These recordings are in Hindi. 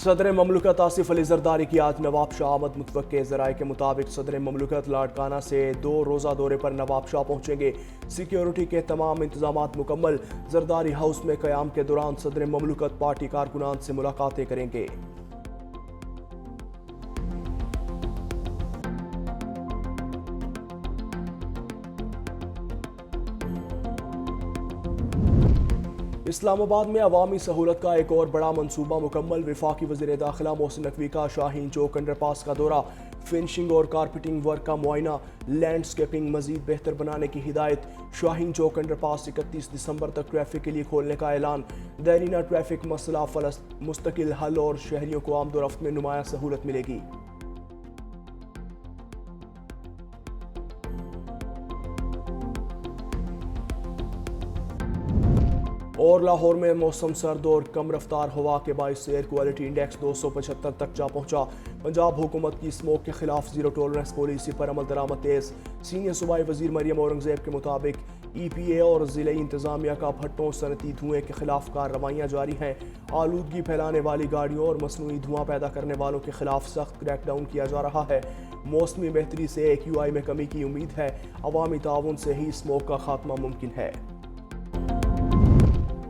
सदर ममलकत आसिफ अली जरदारी की आज नवाब शाह आमद। मुतवक्के ज़राए के मुताबिक सदर ममलकत लाड़काना से 2 रोज़ा दौरे पर नवाब शाह पहुँचेंगे। सिक्योरिटी के तमाम इंतजाम मुकम्मल। जरदारी हाउस में क़याम के दौरान सदर ममलकत पार्टी कारकुनान से मुलाकातें करेंगे। इस्लामाबाद में अवामी सहूलत का एक और बड़ा मनसूबा मुकम्मल। वफाकी वज़ीर दाखिला मोहसिन नकवी का शाहीन चौक अंडरपास का दौरा, फिनिशिंग और कारपेटिंग वर्क का मुआयना, लैंडस्केपिंग मजीद बेहतर बनाने की हिदायत। शाहीन चौक अंडरपास 31 दिसंबर तक ट्रैफिक के लिए खोलने का ऐलान। देरीना ट्रैफिक मसला मुस्तकिल हल और शहरियों को आमदोरफ्त में नुमाया सहूलत मिलेगी। और लाहौर में मौसम सर्द और कम रफ्तार हवा के बाइस एयर क्वालिटी इंडेक्स 275 तक जा पहुंचा। पंजाब हुकूमत की स्मोक के खिलाफ जीरो टॉलरेंस पॉलिसी पर अमल दरामद तेज। सीनियर सूबाई वजीर मरियम औरंगजेब के मुताबिक EPA और ज़िले इंतजामिया का भट्टों सनती धुएं के खिलाफ कार्रवाइयाँ जारी हैं। आलूदगी फैलाने वाली गाड़ियों और मसनूई धुआं पैदा करने वालों के खिलाफ सख्त क्रैकडाउन किया जा रहा है। मौसमी बेहतरी से AQI में कमी की उम्मीद है। अवामी ताउन से ही स्मोक का खात्मा मुमकिन है।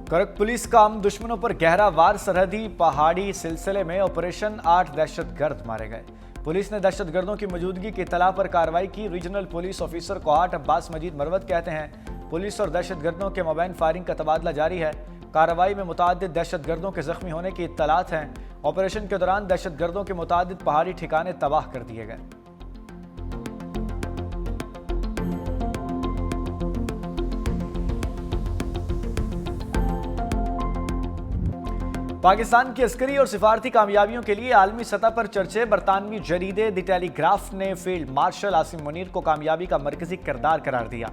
करक पुलिस का हम दुश्मनों पर गहरा वार। सरहदी पहाड़ी सिलसिले में ऑपरेशन 8 दहशतगर्द मारे गए। पुलिस ने दहशतगर्दों की मौजूदगी की इत्तला पर कार्रवाई की। Regional police officer Kohat Abbas Majid Marwat कहते हैं, पुलिस और दहशतगर्दों के मोबाइल फायरिंग का तबादला जारी है। कार्रवाई में मुतादिद दहशतगर्दों के जख्मी होने की इत्तलात हैं। ऑपरेशन के दौरान दहशतगर्दों के मुतादिद पहाड़ी ठिकाने तबाह कर दिए गए। पाकिस्तान की अस्करी और सिफारती कामयाबियों के लिए आलमी सतह पर चर्चे। बरतानवी जरीदे द टेलीग्राफ ने फील्ड मार्शल आसिम मुनीर को कामयाबी का मरकजी किरदार करार दिया।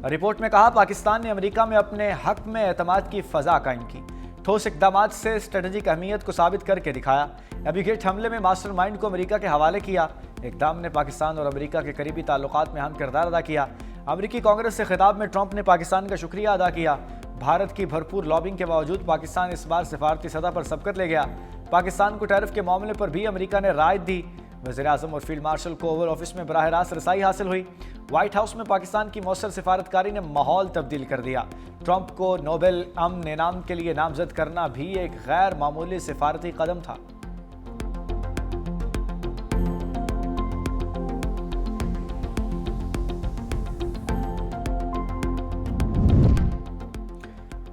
रिपोर्ट में कहा, पाकिस्तान ने अमेरिका में अपने हक में एतमाद की फजा कायम की। ठोस इकदामात से स्ट्रेटेजिक अहमियत को साबित करके दिखाया। एबीगेट हमले में मास्टरमाइंड को अमेरिका के हवाले किया। इकदाम ने पाकिस्तान और अमेरिका के करीबी ताल्लुकात में अहम किरदार अदा किया। अमेरिकी कांग्रेस से खिताब में ट्रंप ने पाकिस्तान का शुक्रिया अदा किया। भारत की भरपूर लॉबिंग के बावजूद पाकिस्तान इस बार सिफारती सतह पर सबकत ले गया। पाकिस्तान को टैरिफ के मामले पर भी अमेरिका ने राय दी। वज़ीर आज़म और फील्ड मार्शल को ओवल ऑफिस में बराह रास्त रसाई हासिल हुई। व्हाइट हाउस में पाकिस्तान की मौसर सिफारतकारी ने माहौल तब्दील कर दिया। ट्रंप को नोबेल अमन इनाम के लिए नामजद करना भी एक गैर मामूली सिफारती कदम था।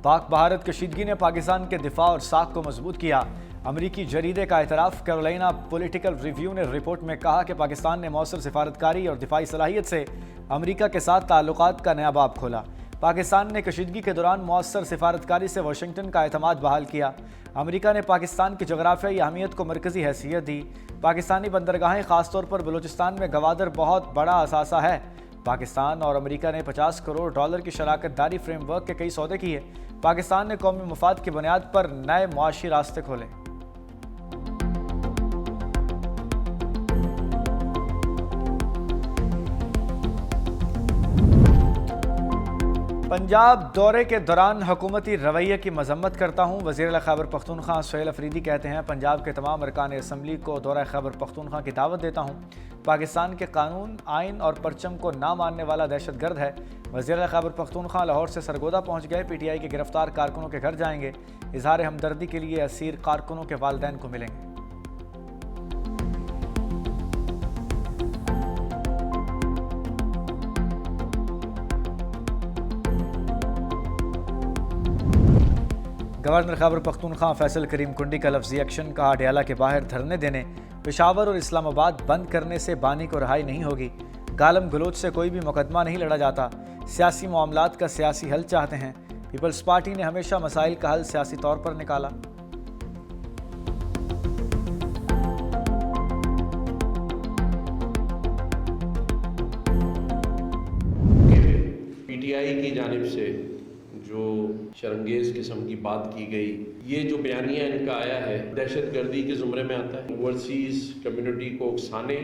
पाक भारत कशीदगी ने पाकिस्तान के दिफा और साख को मजबूत किया। अमरीकी जरीदे का एतराफ़। कैरोलिना पॉलिटिकल रिव्यू ने रिपोर्ट में कहा कि पाकिस्तान ने मौसर सिफारतकारी और दिफाई सलाहियत से अमरीका के साथ ताल्लुकात का नया बाब खोला। पाकिस्तान ने कशीदगी के दौरान मौसर सिफारतकारी से वाशिंगटन का एतमाद बहाल किया। अमरीका ने पाकिस्तान की जोग्राफियाई अहमियत को मरकजी हैसियत दी। पाकिस्तानी बंदरगाहें खासतौर पर बलूचिस्तान में गवादर बहुत बड़ा असासा है। पाकिस्तान और अमेरिका ने $50 करोड़ की शराकत दारी फ्रेमवर्क के कई सौदे किए। पाकिस्तान ने कौमी मफाद की बुनियाद पर नए मुआशी रास्ते खोले। पंजाब दौरे के दौरान हुकूमती रवैये की मजम्मत करता हूँ। वज़ीर खैबर पख्तूनख्वा सुहेल अफरीदी कहते हैं, पंजाब के तमाम अरकान असम्बली को दौरा खैबर पख्तूनख्वा की दावत देता हूँ। पाकिस्तान के कानून, आइन और परचम को ना मानने वाला दहशतगर्द है। वज़ीर खैबर पख्तूनख्वा लाहौर से सरगोदा पहुँच गए। PTI के गिरफ्तार कारकुनों के घर जाएंगे। इजहार हमदर्दी के लिए असीर कारकुनों के वालिदैन को मिलेंगे। गवर्नर खैबर पख्तूनख्वा फैसल करीम कुंडी का लफ्ज़ी एक्शन। कहा, डयाला के बाहर धरने देने, पेशावर और इस्लामाबाद बंद करने से बानी को रहाई नहीं होगी। गालम गलोच से कोई भी मुकदमा नहीं लड़ा जाता। सियासी मामलात का सियासी हल चाहते हैं। पीपल्स पार्टी ने हमेशा मसाइल का हल सियासी तौर पर निकाला। PTI की जानिब से जो शर्मगेज किस्म की बात की गई, ये जो बयानिया इनका आया है, दहशतगर्दी के ज़ुमरे में आता है। ओवरसीज़ कम्युनिटी को उकसाने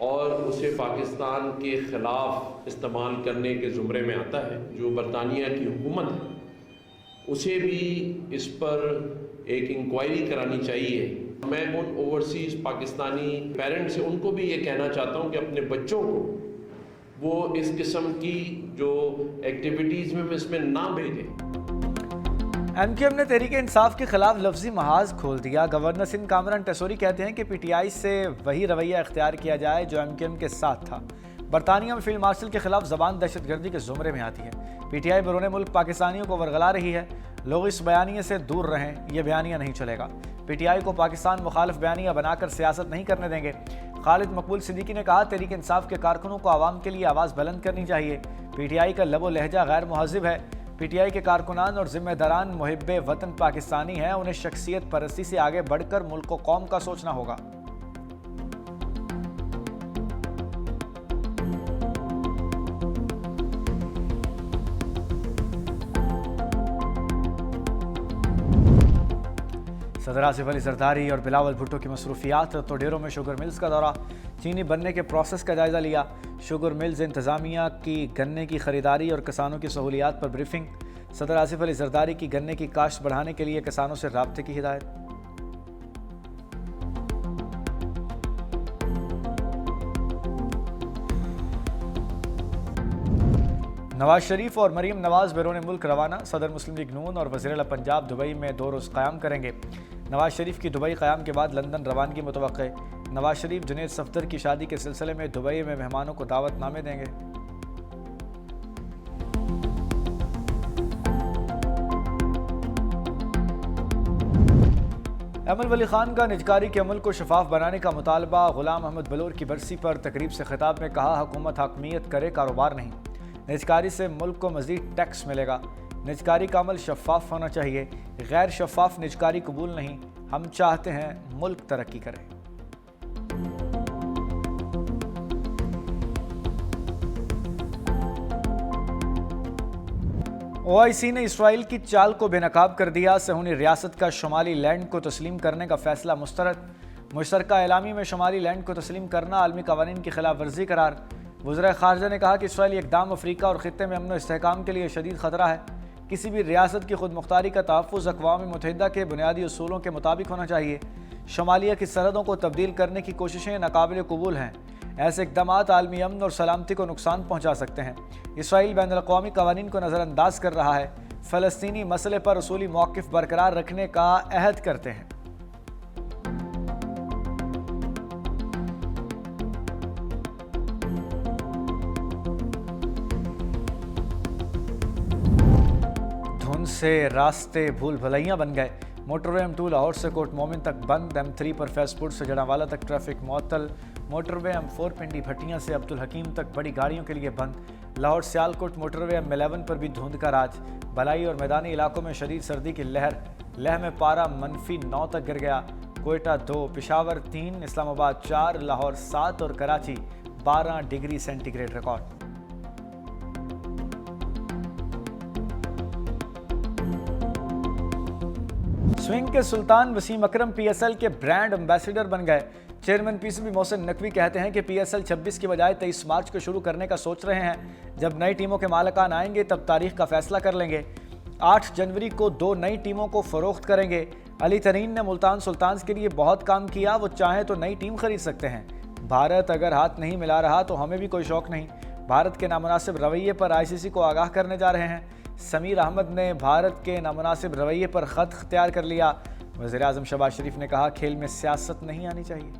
और उसे पाकिस्तान के ख़िलाफ़ इस्तेमाल करने के ज़ुमरे में आता है। जो बरतानिया की हुकूमत है उसे भी इस पर एक इंक्वायरी करानी चाहिए। मैं उन ओवरसीज़ पाकिस्तानी पेरेंट्स से उनको भी ये कहना चाहता हूँ कि अपने बच्चों को वो इस किस्म की जो एक्टिविटीज़ में इसमें ना भेजें। एमक्यूएम ने तहरीक इंसाफ के खिलाफ लफ्जी महाज खोल दिया। गवर्नर सिंध कामरान टेसोरी कहते हैं कि पीटीआई से वही रवैया इख्तियार किया जाए जो एमक्यूएम के साथ था। बरतानिया में फील्ड मार्शल के खिलाफ जबान दहशतगर्दी के जुमरे में आती है। पीटीआई बैरून मुल्क पाकिस्तानियों को वरगला रही है। लोग इस बयानिए से दूर रहें, यह बयानिया नहीं चलेगा। पीटीआई को पाकिस्तान मुखालिफ बयानिया बनाकर सियासत नहीं करने देंगे। खालिद मकबूल सिद्दीकी ने कहा, तहरीक इंसाफ के कारकुनों को आवाम के लिए आवाज़ बुलंद करनी चाहिए। पीटीआई का लबो लहजा गैर मुहज़्ज़िब है। पीटीआई के कारकुनान और जिम्मेदारान मुहिब्बे वतन पाकिस्तानी हैं। उन्हें शख्सियत परस्ती से आगे बढ़कर मुल्क को कौम का सोचना होगा। सदर आसिफ अली जरदारी और बिलावल भुट्टो की मसरूफियात। तो डेरों में शुगर मिल्स का दौरा, चीनी बनने के प्रोसेस का जायजा लिया। शुगर मिल्स इंतजामिया की गन्ने की खरीदारी और किसानों की सहूलियात पर ब्रीफिंग। सदर आसिफ अली जरदारी की गन्ने की काश्त बढ़ाने के लिए किसानों से राब्ते की हिदायत। नवाज शरीफ और मरीम नवाज बैरून मुल्क रवाना। सदर मुस्लिम लीग नून और वज़ीर आला पंजाब दुबई में 2 रोज़ क़याम करेंगे। नवाज शरीफ की दुबई क़याम के बाद लंदन रवानगी मुतवक्के। नवाज शरीफ जुनैद सफदर की शादी के सिलसिले में दुबई में मेहमानों को दावतनामे देंगे। अमल वली खान का निजकारी के अमल को शफाफ बनाने का मुतालबा। गुलाम अहमद बलोर की बरसी पर तकरीब से खिताब में कहा, हुकूमत हकमियत करे, कारोबार नहीं। निजकारी से मुल्क को मज़ीद टैक्स मिलेगा। निजकारी का अमल शफाफ होना चाहिए, गैर शफाफ निजकारी कबूल नहीं। हम चाहते हैं मुल्क तरक्की करे। OIC ने इसराइल की चाल को बेनकाब कर दिया। सहूनी रियासत का शुमाली लैंड को तस्लीम करने का फैसला मुस्तरद। मुश्तरका एलामी में शुमाली लैंड को तस्लीम करना आलमी कवानीन की खिलाफ वर्जी करार। वज़ीर ख़ारजा ने कहा कि इसराइली इक़दाम अफ्रीका और ख़ित्ते में अमन व इस्तेहकाम के लिए शदीद ख़तरा है। किसी भी रियासत की खुद मुख्तारी का तहफ़्फ़ुज़ अक़वाम मुत्तहिदा के बुनियादी उसूलों के मुताबिक होना चाहिए। शुमालिया की सरहदों को तब्दील करने की कोशिशें नाकाबिल कबूल हैं। ऐसे इक़दाम आलमी अमन और सलामती को नुकसान पहुँचा सकते हैं। इसराइल बैनुल अक़वामी क़वानीन को नज़रअंदाज कर रहा है। फ़लस्तीनी मसले पर उसूली मौक़िफ़ बरकरार रखने का अहद करते हैं। से रास्ते भूल भलैयाँ बन गए। मोटरवे M2 लाहौर से कोट मोमिन तक बंद। M3 पर फैसपुर से जड़ावाला तक ट्रैफिक मुअत्तल। मोटरवे M4 पिंडी भटियाँ से अब्दुल हकीम तक बड़ी गाड़ियों के लिए बंद। लाहौर सियालकोट मोटरवे M11 पर भी धुंध का राज। भलाई और मैदानी इलाकों में शदीद सर्दी की लहर। लेह में पारा -9 तक गिर गया। कोयटा 2, पेशावर 3, इस्लामाबाद 4, लाहौर 7 और Karachi 12 degree centigrade record. Swing के सुल्तान वसीम अकरम PSL के ब्रांड एम्बेसडर बन गए। चेयरमैन PCB मोहसिन नकवी कहते हैं कि PSL 26 की बजाय 23 मार्च को शुरू करने का सोच रहे हैं। जब नई टीमों के मालिकान आएंगे तब तारीख का फैसला कर लेंगे। 8 जनवरी को 2 नई टीमों को फरोख्त करेंगे। अली तरीन ने मुल्तान सुल्तान्स के लिए बहुत काम किया, वो चाहे तो नई टीम खरीद सकते हैं। भारत अगर हाथ नहीं मिला रहा तो हमें भी कोई शौक नहीं। भारत के नामुनासिब रवैये पर ICC को आगाह करने जा रहे हैं। समीर अहमद ने भारत के नामुनासिब रवैये पर ख़त इख्तियार कर लिया। वज़ीर आज़म शहबाज शरीफ ने कहा, खेल में सियासत नहीं आनी चाहिए।